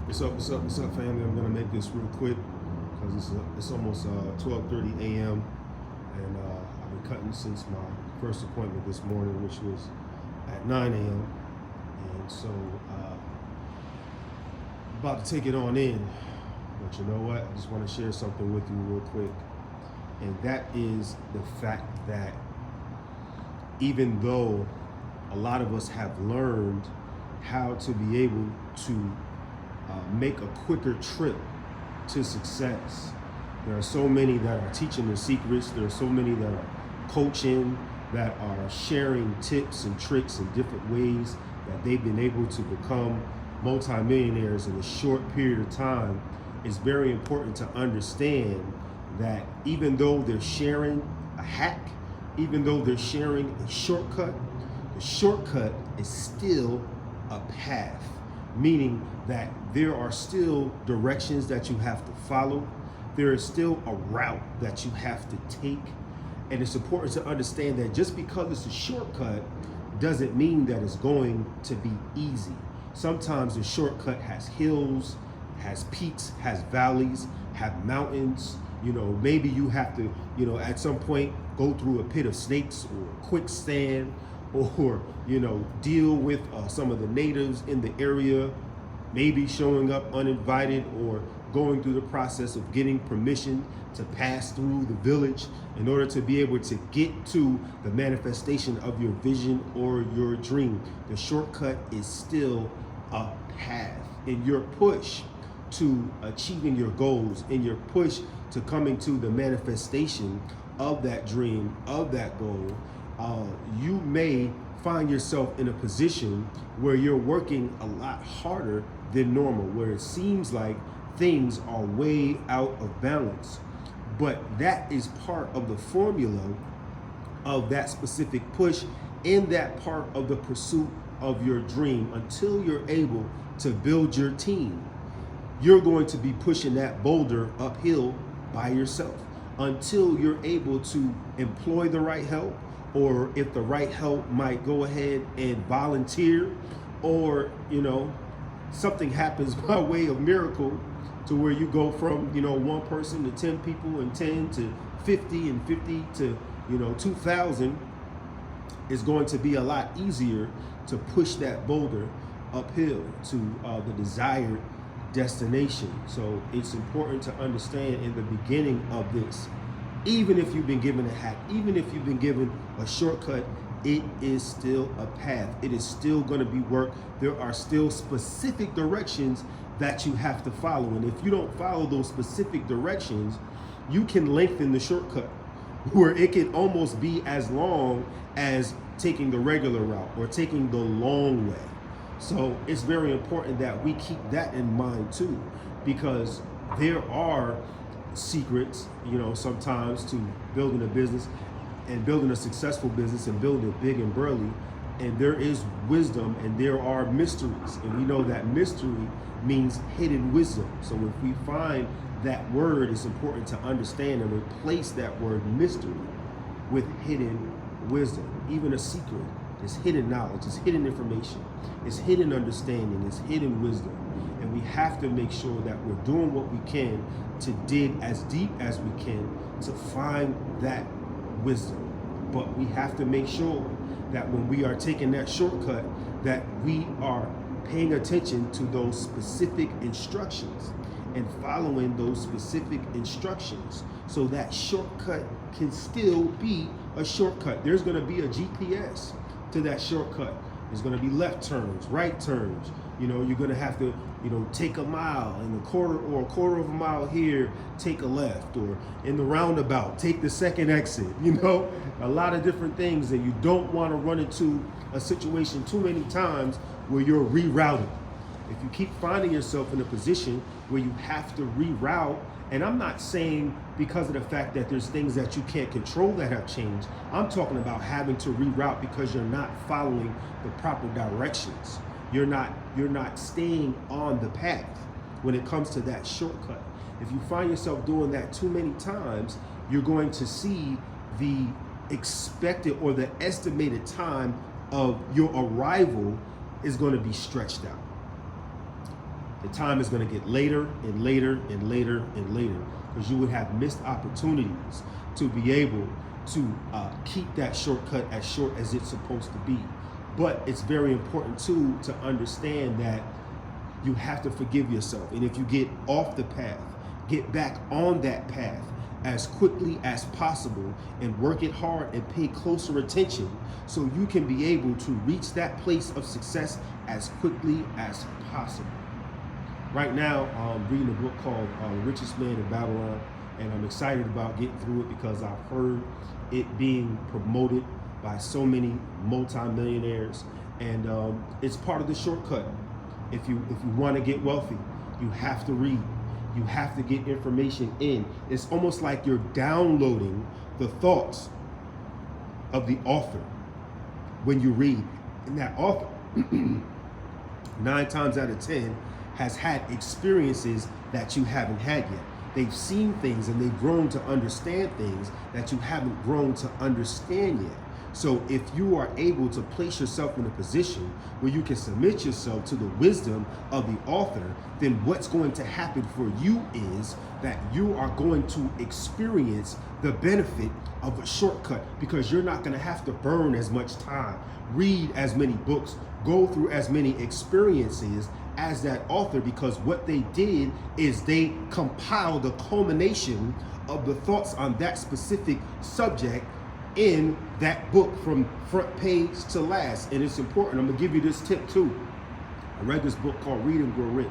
What's up, family? I'm gonna make this real quick because it's almost 12:30 a.m. and I've been cutting since my first appointment this morning, which was at 9 a.m. And so about to take it on in. But you know what? I just want to share something with you real quick, and that is the fact that even though a lot of us have learned how to be able to make a quicker trip to success. There are so many that are teaching the secrets. There are so many that are coaching, that are sharing tips and tricks and different ways that they've been able to become multimillionaires in a short period of time. It's very important to understand that even though they're sharing a hack, even though they're sharing a shortcut, the shortcut is still a path, meaning that there are still directions that you have to follow. There is still a route that you have to take. And it's important to understand that just because it's a shortcut doesn't mean that it's going to be easy. Sometimes the shortcut has hills, has peaks, has valleys, have mountains. Maybe you have to, at some point go through a pit of snakes or quicksand, or deal with some of the natives in the area, maybe showing up uninvited or going through the process of getting permission to pass through the village in order to be able to get to the manifestation of your vision or your dream. The shortcut is still a path. In your push to achieving your goals, in your push to coming to the manifestation of that dream, of that goal, you may find yourself in a position where you're working a lot harder than normal, where it seems like things are way out of balance. But that is part of the formula of that specific push in that part of the pursuit of your dream. Until you're able to build your team, you're going to be pushing that boulder uphill by yourself until you're able to employ the right help, or if the right help might go ahead and volunteer, or something happens by way of miracle to where you go from one person to 10 people, and 10 to 50, and 50 to 2,000. Is going to be a lot easier to push that boulder uphill to the desired destination. So it's important to understand in the beginning of this, even if you've been given a hack, even if you've been given a shortcut, it is still a path. It is still going to be work. There are still specific directions that you have to follow. And if you don't follow those specific directions, you can lengthen the shortcut, where it can almost be as long as taking the regular route or taking the long way. So it's very important that we keep that in mind too, because there are secrets, sometimes to building a business and building a successful business and building it big and burly. And there is wisdom and there are mysteries. And we know that mystery means hidden wisdom. So if we find that word, it's important to understand and replace that word mystery with hidden wisdom. Even a secret is hidden knowledge, it's hidden information, it's hidden understanding, it's hidden wisdom. And we have to make sure that we're doing what we can to dig as deep as we can to find that wisdom. But we have to make sure that when we are taking that shortcut, that we are paying attention to those specific instructions and following those specific instructions, so that shortcut can still be a shortcut. There's going to be a GPS to that shortcut. There's going to be left turns, right turns. You're going to have to, take a mile and a quarter of a mile here, take a left, or in the roundabout, take the second exit. A lot of different things, and you don't want to run into a situation too many times where you're rerouting. If you keep finding yourself in a position where you have to reroute, and I'm not saying because of the fact that there's things that you can't control that have changed. I'm talking about having to reroute because you're not following the proper directions. You're not staying on the path when it comes to that shortcut. If you find yourself doing that too many times, you're going to see the expected or the estimated time of your arrival is going to be stretched out. the time is going to get later and later and later and later, because you would have missed opportunities to be able to keep that shortcut as short as it's supposed to be. But it's very important too to understand that you have to forgive yourself. And if you get off the path, get back on that path as quickly as possible and work it hard and pay closer attention so you can be able to reach that place of success as quickly as possible. Right now, I'm reading a book called Richest Man in Babylon, and I'm excited about getting through it because I've heard it being promoted by so many multi-millionaires, and it's part of the shortcut. If you want to get wealthy, you have to read. You have to get information in. It's almost like you're downloading the thoughts of the author when you read. And that author, 9 times out of 10, has had experiences that you haven't had yet. They've seen things and they've grown to understand things that you haven't grown to understand yet. So if you are able to place yourself in a position where you can submit yourself to the wisdom of the author, then what's going to happen for you is that you are going to experience the benefit of a shortcut, because you're not going to have to burn as much time, read as many books, go through as many experiences as that author, because what they did is they compiled the culmination of the thoughts on that specific subject in that book from front page to last. And it's important. I'm gonna give you this tip too. I read this book called Read and Grow Rich.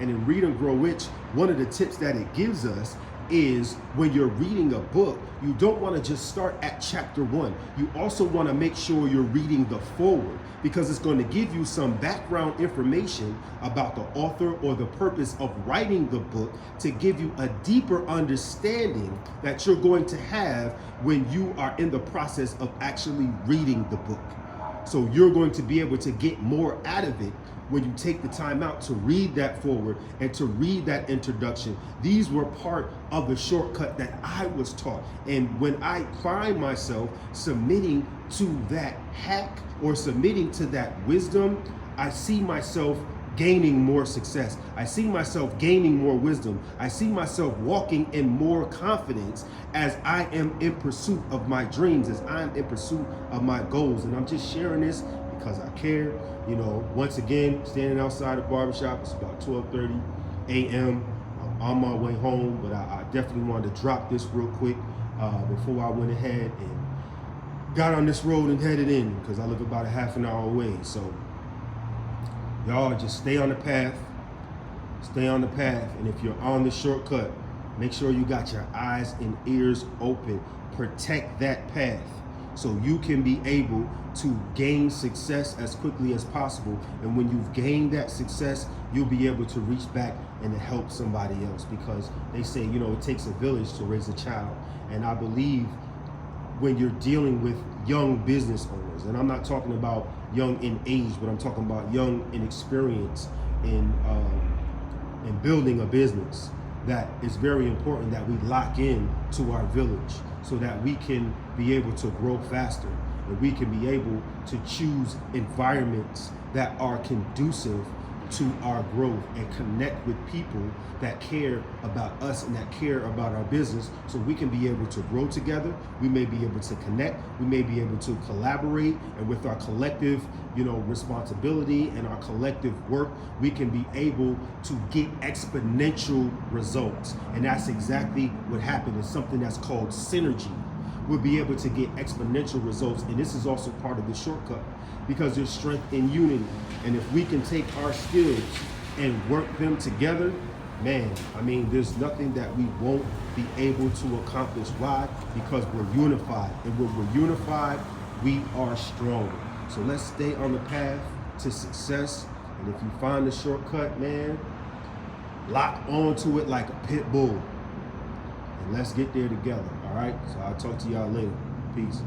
And in Read and Grow Rich, one of the tips that it gives us is when you're reading a book, you don't want to just start at chapter 1. You also want to make sure you're reading the forward, because it's going to give you some background information about the author or the purpose of writing the book, to give you a deeper understanding that you're going to have when you are in the process of actually reading the book. So you're going to be able to get more out of it when you take the time out to read that forward and to read that introduction. These were part of the shortcut that I was taught. And when I find myself submitting to that hack or submitting to that wisdom, I see myself gaining more success. I see myself gaining more wisdom. I see myself walking in more confidence as I am in pursuit of my dreams, as I'm in pursuit of my goals. And I'm just sharing this because I care. You know, once again, standing outside the barbershop, it's about 12:30 a.m. I'm on my way home, but I definitely wanted to drop this real quick before I went ahead and got on this road and headed in, because I live about a half an hour away. So y'all just stay on the path, and if you're on the shortcut, make sure you got your eyes and ears open. Protect that path so you can be able to gain success as quickly as possible. And when you've gained that success, you'll be able to reach back and to help somebody else, because they say, you know, it takes a village to raise a child. And I believe when you're dealing with young business owners, and I'm not talking about young in age, but I'm talking about young in experience in building a business, that it's very important that we lock in to our village so that we can be able to grow faster, and we can be able to choose environments that are conducive to our growth and connect with people that care about us and that care about our business, so we can be able to grow together. We may be able to connect, we may be able to collaborate, and with our collective, you know, responsibility and our collective work, we can be able to get exponential results. And that's exactly what happened. It's something that's called synergy. We'll be able to get exponential results, and this is also part of the shortcut, because there's strength in unity. And if we can take our skills and work them together, man, I mean, there's nothing that we won't be able to accomplish. Why? Because we're unified. And when we're unified, we are strong. So let's stay on the path to success. And if you find the shortcut, man, lock onto it like a pit bull. And let's get there together, all right? So I'll talk to y'all later. Peace.